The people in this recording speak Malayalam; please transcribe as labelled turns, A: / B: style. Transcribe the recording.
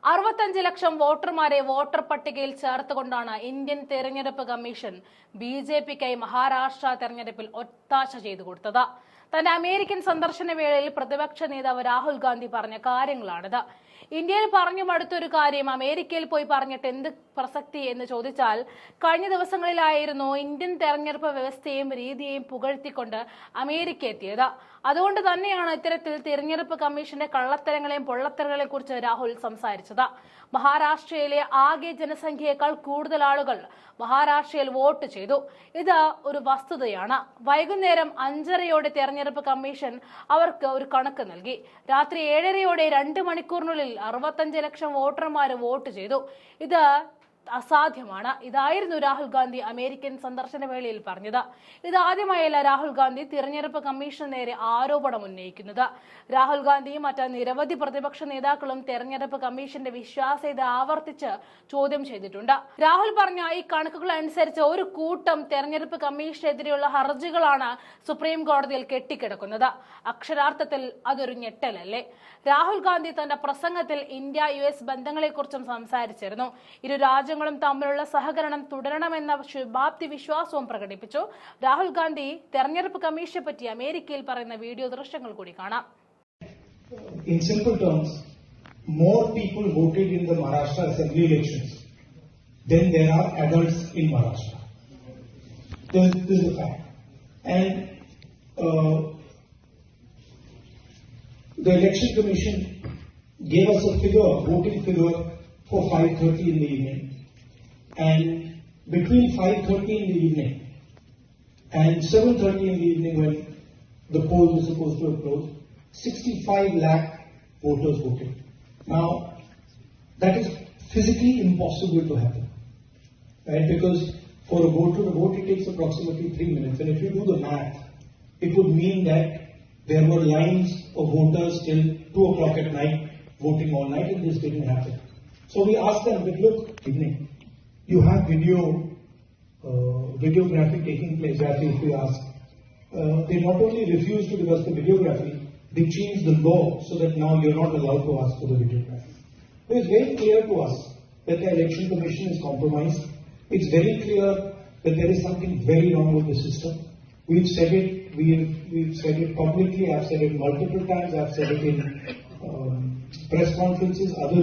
A: 65 ലക്ഷം വോട്ടർമാരെ വോട്ടർ പട്ടികയിൽ ചേർത്തുകൊണ്ടാണ് ഇന്ത്യൻ തെരഞ്ഞെടുപ്പ് കമ്മീഷൻ ബിജെപിക്കായി മഹാരാഷ്ട്ര തെരഞ്ഞെടുപ്പിൽ ഒത്താശ ചെയ്തു കൊടുത്തത്. തന്റെ അമേരിക്കൻ സന്ദർശന വേളയിൽ പ്രതിപക്ഷ നേതാവ് രാഹുൽ ഗാന്ധി പറഞ്ഞ കാര്യങ്ങളാണിത്. ഇന്ത്യയിൽ പറഞ്ഞു മടുത്തൊരു കാര്യം അമേരിക്കയിൽ പോയി പറഞ്ഞിട്ട് എന്ത് പ്രസക്തി എന്ന് ചോദിച്ചാൽ, കഴിഞ്ഞ ദിവസങ്ങളിലായിരുന്നു ഇന്ത്യൻ തെരഞ്ഞെടുപ്പ് വ്യവസ്ഥയെയും രീതിയെയും പുകഴ്ത്തിക്കൊണ്ട് അമേരിക്ക എത്തിയത്. അതുകൊണ്ട് തന്നെയാണ് ഇത്തരത്തിൽ തെരഞ്ഞെടുപ്പ് കമ്മീഷന്റെ കള്ളത്തരങ്ങളെയും പൊള്ളത്തരങ്ങളെയും കുറിച്ച് രാഹുൽ സംസാരിച്ചത്. മഹാരാഷ്ട്രയിലെ ആകെ ജനസംഖ്യയേക്കാൾ കൂടുതൽ ആളുകൾ മഹാരാഷ്ട്രയിൽ വോട്ട് ചെയ്തു. ഇത് ഒരു വസ്തുതയാണ്. വൈകുന്നേരം 5:30 തെരഞ്ഞെടുപ്പ് കമ്മീഷൻ അവർക്ക് ഒരു കണക്ക് നൽകി. രാത്രി 7:30 2 മണിക്കൂറിനുള്ളിൽ 65 ലക്ഷം വോട്ടർമാർ വോട്ട് ചെയ്തു. ഇത് അസാധ്യമാണ്. ഇതായിരുന്നു രാഹുൽ ഗാന്ധി അമേരിക്കൻ സന്ദർശന വേളയിൽ പറഞ്ഞത്. ഇതാദ്യമായല്ല രാഹുൽ ഗാന്ധി തിരഞ്ഞെടുപ്പ് കമ്മീഷന് നേരെ ആരോപണം ഉന്നയിക്കുന്നത്. രാഹുൽ ഗാന്ധിയും മറ്റ് നിരവധി പ്രതിപക്ഷ നേതാക്കളും തെരഞ്ഞെടുപ്പ് കമ്മീഷന്റെ വിശ്വാസ്യത ആവർത്തിച്ച് ചോദ്യം ചെയ്തിട്ടുണ്ട്. രാഹുൽ പറഞ്ഞ ഈ കണക്കുകൾ അനുസരിച്ച് ഒരു കൂട്ടം തെരഞ്ഞെടുപ്പ് കമ്മീഷനെതിരെയുള്ള ഹർജികളാണ് സുപ്രീം കോടതിയിൽ കെട്ടിക്കിടക്കുന്നത്. അക്ഷരാർത്ഥത്തിൽ അതൊരു ഞെട്ടലല്ലേ? രാഹുൽ ഗാന്ധി തന്റെ പ്രസംഗത്തിൽ ഇന്ത്യ US ബന്ധങ്ങളെക്കുറിച്ചും സംസാരിച്ചിരുന്നു. ഇരു രാജ്യങ്ങളും തമ്മിലുള്ള സഹകരണം തുടരണമെന്ന ശുഭാപ്തി വിശ്വാസവും പ്രകടിപ്പിച്ചു. രാഹുൽ ഗാന്ധി തെരഞ്ഞെടുപ്പ് കമ്മീഷനെ പറ്റി അമേരിക്കയിൽ പറയുന്ന വീഡിയോ ദൃശ്യങ്ങൾ കൂടി കാണാം.
B: In simple terms, more people voted in the Maharashtra Assembly elections than there are adults in Maharashtra. This is the fact. And the Election Commission gave us a figure, voting figure for 5:30 in the evening. And between 5:30 in the evening and 7:30 in the evening, when the poll was supposed to have closed, 65 lakh voters voted. Now, that is physically impossible to happen, right? Because for a voter to vote, it takes approximately 3 minutes. And if you do the math, it would mean that there were lines of voters till 2 o'clock at night voting all night, and this didn't happen. So we asked them, but look, evening, you have videography taking place, as if we asked. They not only refused to give us the videography, they changed the law so that now you're not allowed to ask for the videography. It is very clear to us that the Election Commission is compromised. It's very clear that there is something very wrong with the system. We've said it. We've said it publicly. I've said it multiple times. I've said it in press conferences. Other